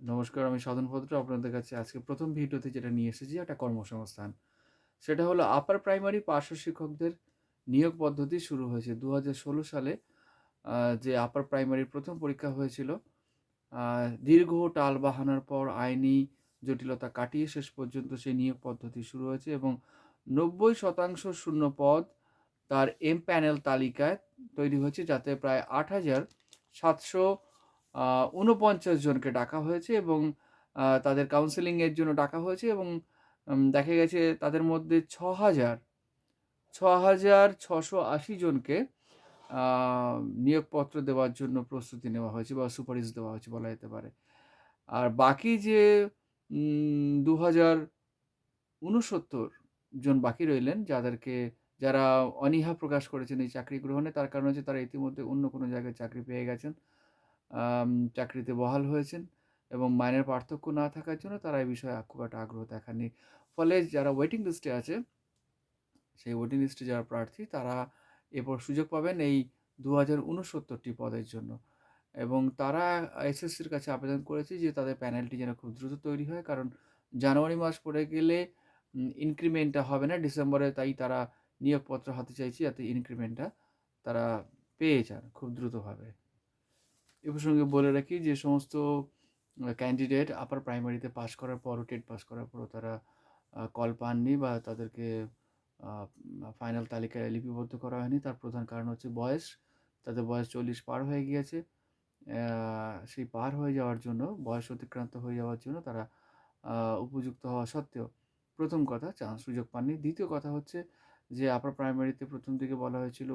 নমস্কার, আমি সাধন ভদ্র। আপনাদের কাছে আজকে প্রথম ভিডিওতে যেটা নিয়ে এসেছি একটা কর্মসংস্থান। সেটা হলো আপার প্রাইমারি পার্শ্ব শিক্ষকদের নিয়োগ পদ্ধতি শুরু হয়েছে ২০১৬ সালে। যে আপার প্রাইমারির প্রথম পরীক্ষা হয়েছিল, আ দীর্ঘ টালবাহানার পর আইনি জটিলতা কাটিয়ে শেষ পর্যন্ত সেই নিয়োগ পদ্ধতি শুরু হয়েছে এবং ৯০% শূন্য পদ তার এমপ্যানেল তালিকায় তৈরি হয়েছে, যাতে প্রায় ৮,৭৪৯ জনকে ডাকা হয়েছে এবং তাদের কাউন্সেলিংয়ের জন্য ডাকা হয়েছে এবং দেখা গেছে তাদের মধ্যে ৬,৬৮০ জনকে আ নিয়োগপত্র দেওয়ার জন্য প্রস্তুতি নেওয়া হয়েছে বা সুপারিশ দেওয়া হয়েছে বলা যেতে পারে। আর বাকি যে ২,০৬৯ জন বাকি রইলেন, যারা অনীহা প্রকাশ করেছেন এই চাকরি গ্রহণে, তার কারণ হচ্ছে তারা ইতিমধ্যে অন্য কোনো জায়গায় চাকরি পেয়ে গেছেন। চাকরিতে বহাল হয়েছেন এবং মাইনের পার্থক্য না থাকার জন্য তারা এই বিষয়ে খুব একটা আগ্রহ দেখাননি। ফলে যারা ওয়েটিং লিস্টে আছে, সেই ওয়েটিং লিস্টে যারা প্রার্থী তারা এরপর সুযোগ পাবেন এই ২,০৬৯ পদের জন্য। এবং তারা এসএসসির কাছে আবেদন করেছে যে তাদের প্যানেলটি যেন খুব দ্রুত তৈরি হয়। কারণ জানুয়ারি মাস পড়ে গেলে ইনক্রিমেন্টটা হবে না ডিসেম্বরে, তাই তারা নিয়োগপত্র হাতে চাইছে যাতে ইনক্রিমেন্টটা তারা পেয়ে যান খুব দ্রুতভাবে। এ প্রসঙ্গে বলে রাখি যে সমস্ত ক্যান্ডিডেট আপার প্রাইমারিতে পাস করার পরও, টেট পাস করার পরও তারা কল পাননি বা তাদেরকে আ ফাইনাল তালিকায় লিপিবদ্ধ করা হয়নি। তার প্রধান কারণ হচ্ছে বয়স। তাদের বয়স ৪০ পার হয়ে গিয়েছে। সেই পার হয়ে যাওয়ার জন্য, বয়স অতিক্রান্ত হয়ে যাওয়ার জন্য তারা আ উপযুক্ত হওয়া সত্ত্বেও প্রথম কথা সুযোগ পাননি। দ্বিতীয় কথা হচ্ছে যে আপার প্রাইমারিতে প্রথম দিকে বলা হয়েছিল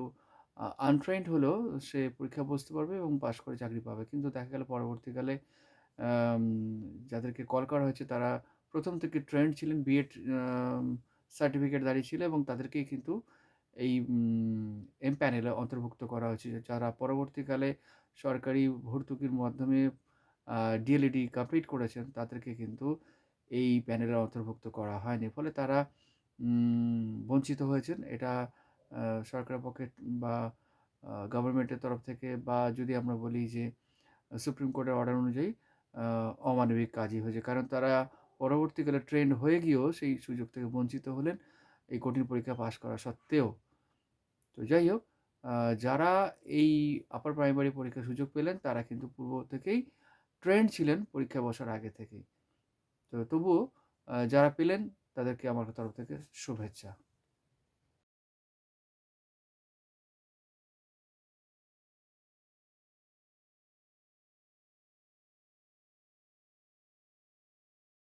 আনট্রেইনড হলেও সে পরীক্ষায় বসতে পারবে এবং পাস করে চাকরি পাবে। কিন্তু দেখা গেল পরবর্তীকালে আম যাদেরকে কল করা হয়েছে তারা প্রথম থেকে ট্রেন্ড ছিলেন, বিএড সার্টিফিকেটধারী ছিল এবং তাদেরকেই কিন্তু এই এমপ্যানেলে অন্তর্ভুক্ত করা হয়েছে। যারা পরবর্তীকালে সরকারি ভর্তুকির মাধ্যমে আ ডিএলএডি কমপ্লিট করেছেন, তাদেরকে কিন্তু এই প্যানেলে অন্তর্ভুক্ত করা হয়নি। ফলে তারা বঞ্চিত হয়েছেন। এটা সরকারের পক্ষে বা গভর্নমেন্টের তরফ থেকে, বা যদি আমরা বলি যে সুপ্রিম কোর্টের অর্ডার অনুযায়ী আ অমানবিক কাজই হয়েছে। কারণ তারা পরবর্তীকালে ট্রেন্ড হয়ে গিয়েও সেই সুযোগ থেকে বঞ্চিত হলেন, এই কঠিন পরীক্ষা পাস করা সত্ত্বেও। তো যাই হোক, আ যারা এই আপার প্রাইমারি পরীক্ষার সুযোগ পেলেন তারা কিন্তু পূর্ব থেকেই ট্রেন্ড ছিলেন পরীক্ষায় বসার আগে থেকেই। তো তবুও যারা পেলেন তাদেরকে আমার তরফ থেকে শুভেচ্ছা।